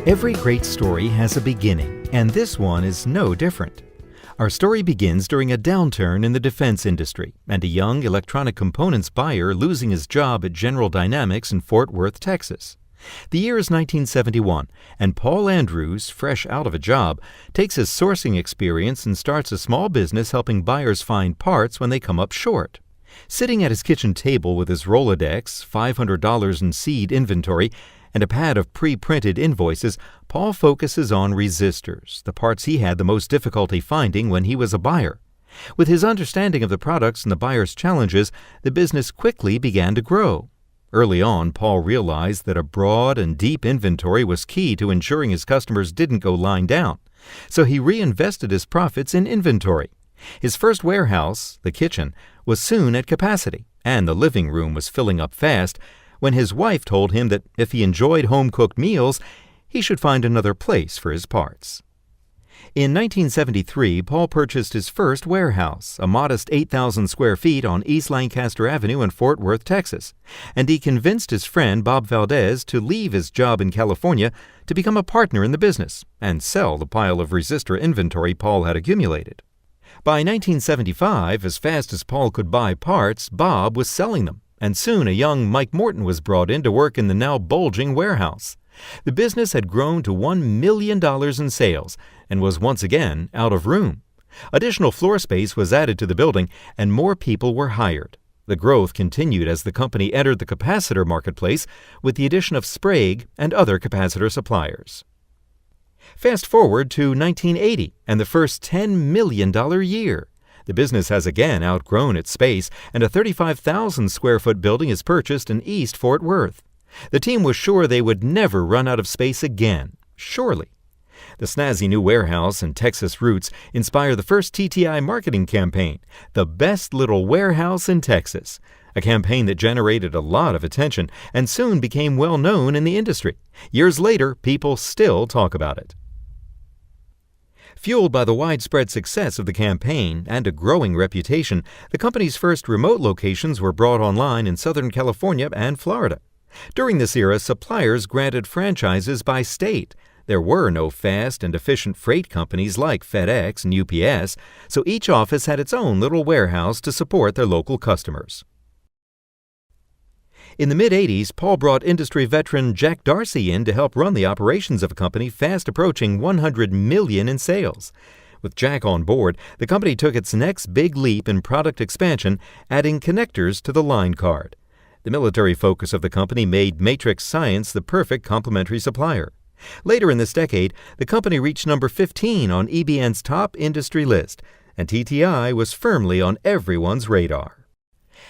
Every great story has a beginning, and this one is no different. Our story begins during a downturn in the defense industry and a young electronic components buyer losing his job at General Dynamics in Fort Worth, Texas. The year is 1971, and Paul Andrews, fresh out of a job, takes his sourcing experience and starts a small business helping buyers find parts when they come up short. Sitting at his kitchen table with his Rolodex, $500 in seed inventory, and a pad of pre-printed invoices, Paul focuses on resistors, the parts he had the most difficulty finding when he was a buyer. With his understanding of the products and the buyer's challenges, the business quickly began to grow. Early on, Paul realized that a broad and deep inventory was key to ensuring his customers didn't go lying down, so he reinvested his profits in inventory. His first warehouse, the kitchen, was soon at capacity, and the living room was filling up fast, when his wife told him that if he enjoyed home-cooked meals, he should find another place for his parts. In 1973, Paul purchased his first warehouse, a modest 8,000 square feet on East Lancaster Avenue in Fort Worth, Texas, and he convinced his friend Bob Valdez to leave his job in California to become a partner in the business and sell the pile of resistor inventory Paul had accumulated. By 1975, as fast as Paul could buy parts, Bob was selling them, and soon a young Mike Morton was brought in to work in the now bulging warehouse. The business had grown to $1 million in sales and was once again out of room. Additional floor space was added to the building and more people were hired. The growth continued as the company entered the capacitor marketplace with the addition of Sprague and other capacitor suppliers. Fast forward to 1980 and the first $10 million year. The business has again outgrown its space, and a 35,000 square foot building is purchased in East Fort Worth. The team was sure they would never run out of space again. Surely. The snazzy new warehouse and Texas roots inspire the first TTI marketing campaign, The Best Little Warehouse in Texas, a campaign that generated a lot of attention and soon became well known in the industry. Years later, people still talk about it. Fueled by the widespread success of the campaign and a growing reputation, the company's first remote locations were brought online in Southern California and Florida. During this era, suppliers granted franchises by state. There were no fast and efficient freight companies like FedEx and UPS, so each office had its own little warehouse to support their local customers. In the mid-'80s, Paul brought industry veteran Jack Darcy in to help run the operations of a company fast approaching $100 million in sales. With Jack on board, the company took its next big leap in product expansion, adding connectors to the line card. The military focus of the company made Matrix Science the perfect complementary supplier. Later in this decade, the company reached number 15 on EBN's top industry list, and TTI was firmly on everyone's radar.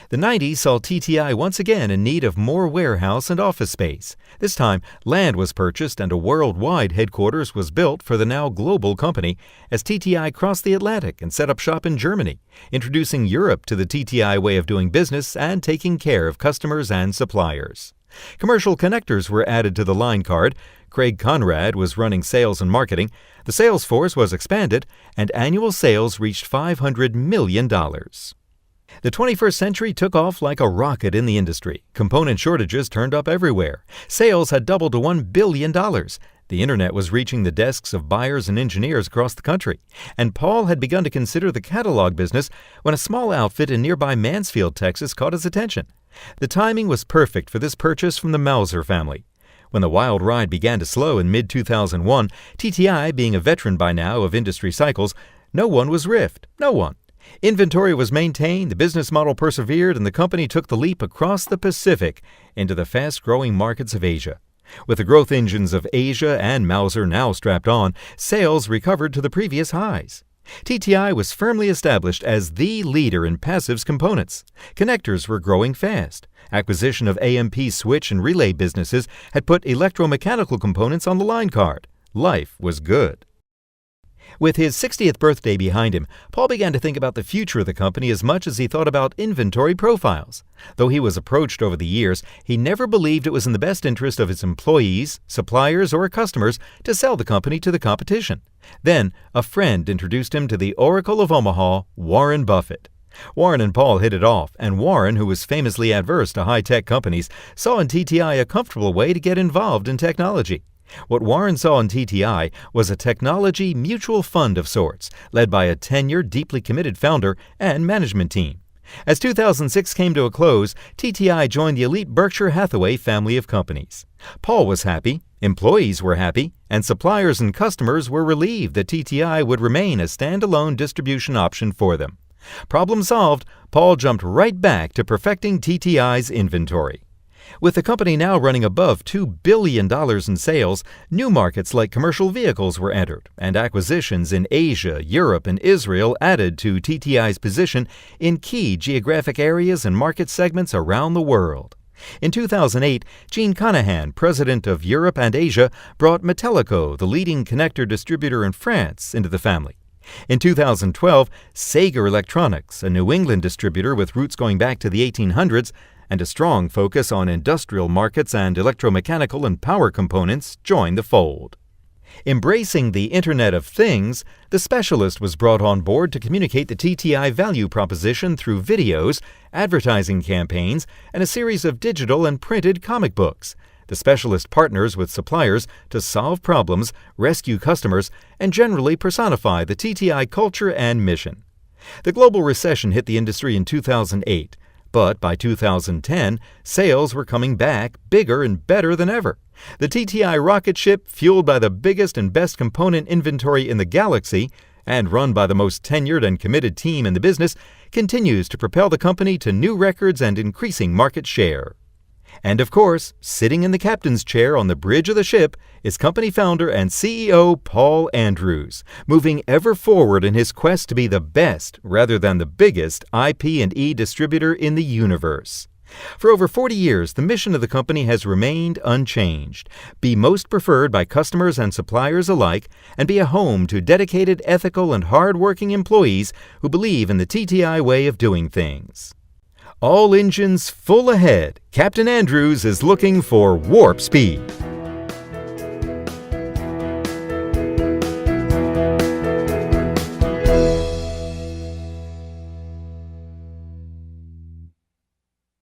The 90s saw TTI once again in need of more warehouse and office space. This time, land was purchased and a worldwide headquarters was built for the now global company as TTI crossed the Atlantic and set up shop in Germany, introducing Europe to the TTI way of doing business and taking care of customers and suppliers. Commercial connectors were added to the line card. Craig Conrad was running sales and marketing. The sales force was expanded, and annual sales reached $500 million. The 21st century took off like a rocket in the industry. Component shortages turned up everywhere. Sales had doubled to $1 billion. The internet was reaching the desks of buyers and engineers across the country. And Paul had begun to consider the catalog business when a small outfit in nearby Mansfield, Texas caught his attention. The timing was perfect for this purchase from the Mauser family. When the wild ride began to slow in mid-2001, TTI, being a veteran by now of industry cycles, no one was riffed. No one. Inventory was maintained, the business model persevered, and the company took the leap across the Pacific into the fast-growing markets of Asia. With the growth engines of Asia and Mauser now strapped on, sales recovered to the previous highs. TTI was firmly established as the leader in passives components. Connectors were growing fast. Acquisition of AMP switch and relay businesses had put electromechanical components on the line card. Life was good. With his 60th birthday behind him, Paul began to think about the future of the company as much as he thought about inventory profiles. Though he was approached over the years, he never believed it was in the best interest of his employees, suppliers, or customers to sell the company to the competition. Then, a friend introduced him to the Oracle of Omaha, Warren Buffett. Warren and Paul hit it off, and Warren, who was famously adverse to high-tech companies, saw in TTI a comfortable way to get involved in technology. What Warren saw in TTI was a technology mutual fund of sorts, led by a tenured, deeply committed founder and management team. As 2006 came to a close, TTI joined the elite Berkshire Hathaway family of companies. Paul was happy, employees were happy, and suppliers and customers were relieved that TTI would remain a standalone distribution option for them. Problem solved, Paul jumped right back to perfecting TTI's inventory. With the company now running above $2 billion in sales, new markets like commercial vehicles were entered, and acquisitions in Asia, Europe, and Israel added to TTI's position in key geographic areas and market segments around the world. In 2008, Gene Conahan, president of Europe and Asia, brought Metallico, the leading connector distributor in France, into the family. In 2012, Sager Electronics, a New England distributor with roots going back to the 1800s, and a strong focus on industrial markets and electromechanical and power components, joined the fold. Embracing the Internet of Things, the specialist was brought on board to communicate the TTI value proposition through videos, advertising campaigns, and a series of digital and printed comic books. The specialist partners with suppliers to solve problems, rescue customers, and generally personify the TTI culture and mission. The global recession hit the industry in 2008. But by 2010, sales were coming back bigger and better than ever. The TTI rocket ship, fueled by the biggest and best component inventory in the galaxy, and run by the most tenured and committed team in the business, continues to propel the company to new records and increasing market share. And of course, sitting in the captain's chair on the bridge of the ship is company founder and CEO Paul Andrews, moving ever forward in his quest to be the best rather than the biggest IP&E distributor in the universe. For over 40 years, the mission of the company has remained unchanged: be most preferred by customers and suppliers alike, and be a home to dedicated, ethical, and hard-working employees who believe in the TTI way of doing things. All engines full ahead, Captain Andrews is looking for warp speed.